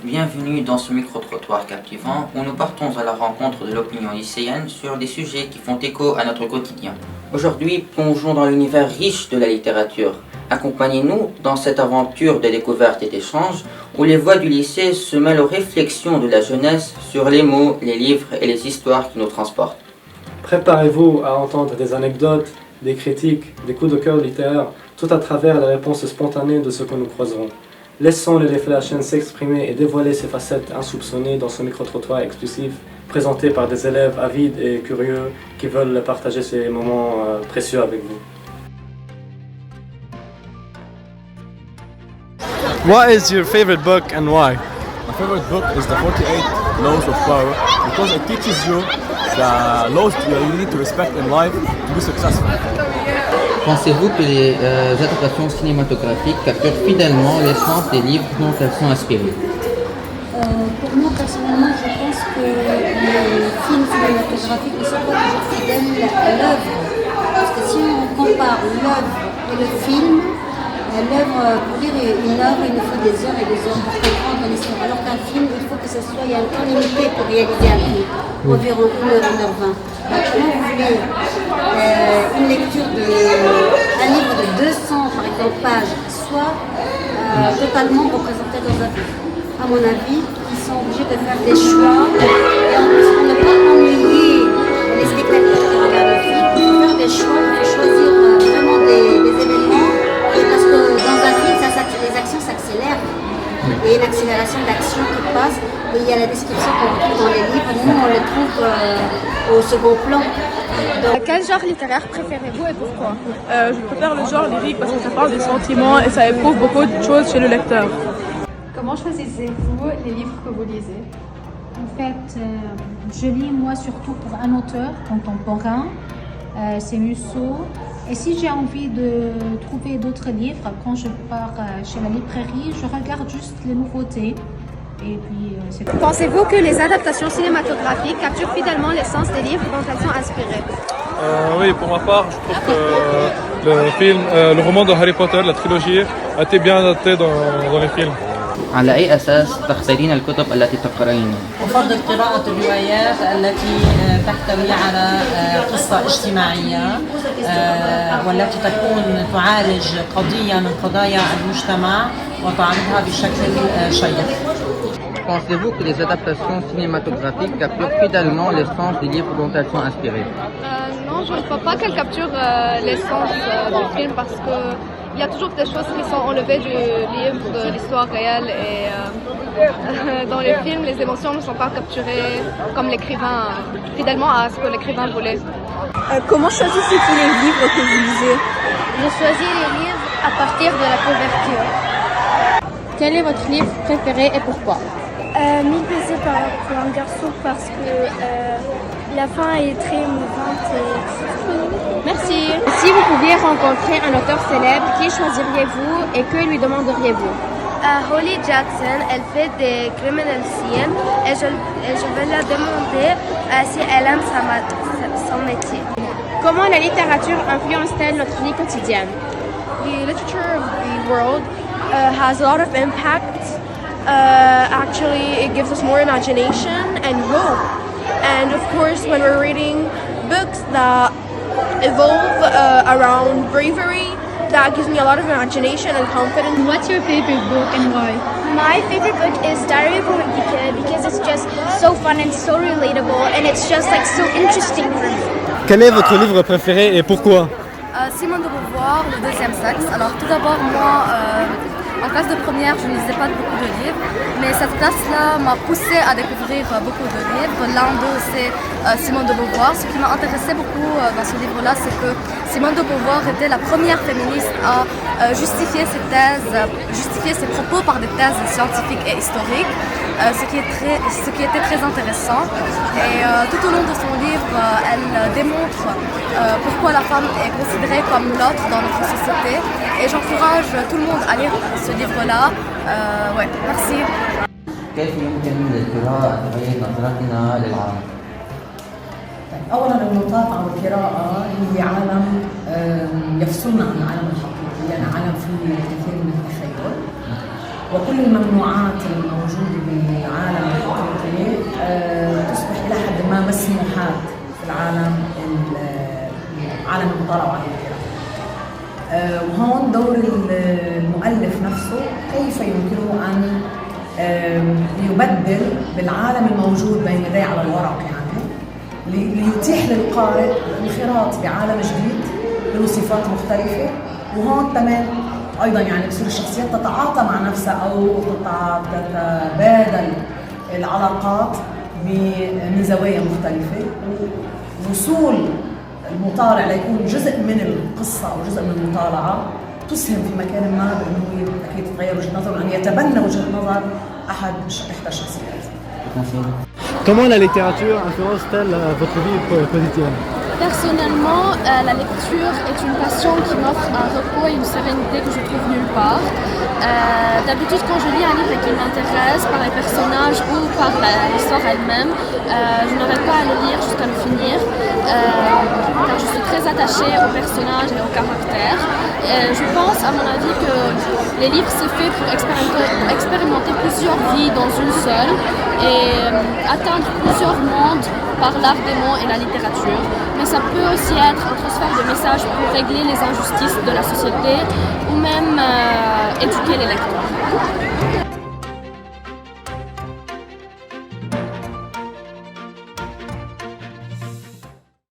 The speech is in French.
Bienvenue dans ce micro-trottoir captivant où nous partons à la rencontre de l'opinion lycéenne sur des sujets qui font écho à notre quotidien. Aujourd'hui, plongeons dans l'univers riche de la littérature. Accompagnez-nous dans cette aventure de découverte et d'échange où les voix du lycée se mêlent aux réflexions de la jeunesse sur les mots, les livres et les histoires qui nous transportent. Préparez-vous à entendre des anecdotes, des critiques, des coups de cœur littéraires, tout à travers les réponses spontanées de ceux que nous croiserons. Laissons les réflexions s'exprimer et dévoiler ces facettes insoupçonnées dans ce micro-trottoir exclusif, présenté par des élèves avides et curieux qui veulent partager ces moments précieux avec vous. What is your favorite book and why? My favorite book is The 48 Laws of Power because it teaches you the laws you need to respect in life to be successful. Pensez-vous que les adaptations cinématographiques capturent fidèlement l'essence des livres dont elles sont inspirées? Pour moi, personnellement, je pense que les films cinématographiques ne sont pas toujours fidèles à l'œuvre. Parce que si on compare l'œuvre et le film, l'œuvre, pour lire une œuvre, il nous faut des heures et des heures pour comprendre l'histoire. Alors qu'un film, il faut que ce soit, il y a un temps limité pour réaliser un film, environ 1h20. Comment vous voulez une lecture d'un livre de 200 par exemple pages soit totalement représenté dans un film? À mon avis, ils sont obligés de faire des choix et en plus pour ne pas ennuyer les spectateurs qui regardent le film, il faut faire des choix, il faut choisir vraiment des événements et parce que dans un film, les actions s'accélèrent. Il y a une accélération d'action qui passe et il y a la description qu'on retrouve dans les livres, nous on le trouve au second plan. Quel genre littéraire préférez-vous et pourquoi? Je préfère le genre lyrique parce que ça parle des sentiments et ça éprouve beaucoup de choses chez le lecteur. Comment choisissez-vous les livres que vous lisez? En fait, je lis moi surtout pour un auteur contemporain, c'est Musso. Et si j'ai envie de trouver d'autres livres, quand je pars chez la librairie, je regarde juste les nouveautés. Et puis, c'est tout. Pensez-vous que les adaptations cinématographiques capturent fidèlement l'essence des livres dont elles sont inspirées? Oui, pour ma part, je trouve que le roman de Harry Potter, la trilogie, a été bien adapté dans les films. على أي أساس تختارين الكتب التي تقرأينها؟ أفضل قراءة الروايات التي تحتوي على قصة اجتماعية والتي تكون تعالج قضية من قضايا المجتمع وتعرضها بشكل شيق. Pensez-vous que les adaptations cinématographiques capturent fidèlement l'essence des livres dont elles sont inspirées? Non, je ne crois pas qu'elles capturent l'essence du film parce que il y a toujours des choses qui sont enlevées du livre, de l'histoire réelle et dans les films, les émotions ne sont pas capturées comme l'écrivain, fidèlement à ce que l'écrivain voulait. Comment choisissez-vous les livres que vous lisez? Je choisis les livres à partir de la couverture. Quel est votre livre préféré et pourquoi? 1000 baisers pour un garçon parce que la fin est très émouvante. Merci. Si vous pouviez rencontrer un auteur célèbre, qui choisiriez-vous et que lui demanderiez-vous? Holly Jackson, elle fait des criminal scenes et je vais la demander si elle aime son métier. Comment la littérature influence-t-elle notre vie quotidienne? The literature of the world has a lot of impact. Actually, it gives us more imagination and hope. And of course, when we're reading books that evolve around bravery, that gives me a lot of imagination and confidence. What's your favorite book and why? My favorite book is Diary of a Wimpy Kid because it's just so fun and so relatable and it's just like so interesting for me. Quel est votre livre préféré et pourquoi? Simone de Beauvoir, Le deuxième sexe. Alors tout d'abord, moi, en classe de première, je ne lisais pas beaucoup de livres, mais cette classe-là m'a poussée à découvrir beaucoup de livres. L'un d'eux, c'est Simone de Beauvoir. Ce qui m'a intéressé beaucoup dans ce livre-là, c'est que Simone de Beauvoir était la première féministe à justifier ses thèses, justifier ses propos par des thèses scientifiques et historiques, ce qui était très intéressant. Et tout au long de son livre, elle démontre pourquoi la femme est considérée comme l'autre dans notre société. Et j'encourage tout le monde à lire ce livre-là. Ouais, merci. كيف يمكن للقراءة تغيير نظرتنا للعالم؟ اولا المطالعه والقراءه هي عالم يفصلنا عن العالم الحقيقي، يعني عالم فيه الكثير من التخيل، وكل الممنوعات الموجوده بالعالم الحقيقي تصبح الى حد ما مسموحات في عالم المطالعه وعالم القراءه. وهون دور المؤلف نفسه، كيف يمكنه ان يبدل بالعالم الموجود بين يديه على الورق، يعني ليتيح للقارئ الانخراط بعالم جديد له صفات مختلفة. وهون كمان أيضا يعني بصير الشخصيات تتعاطى مع نفسها أو تتبادل العلاقات بزوايا مختلفة. وصول المطالع ليكون جزء من القصة أو جزء من المطالعة تسهم في مكان ما بأنه أكيد تغير وجهة نظره، وأن يتبنى وجهة نظر إحدى الشخصيات. Comment la littérature influence-t-elle votre vie quotidienne? Personnellement, la lecture est une passion qui m'offre un repos et une sérénité que je trouve nulle part. D'habitude, quand je lis un livre qui m'intéresse par les personnages ou par l'histoire elle-même, je n'arrête pas à le lire jusqu'à le finir, car je suis très attachée aux personnages et aux caractères. Je pense, à mon avis, que les livres c'est fait pour expérimenter plusieurs vies dans une seule et atteindre plusieurs mondes par l'art des mots et la littérature. Mais ça peut aussi être un transfert de messages pour régler les injustices de la société ou même éduquer les lecteurs.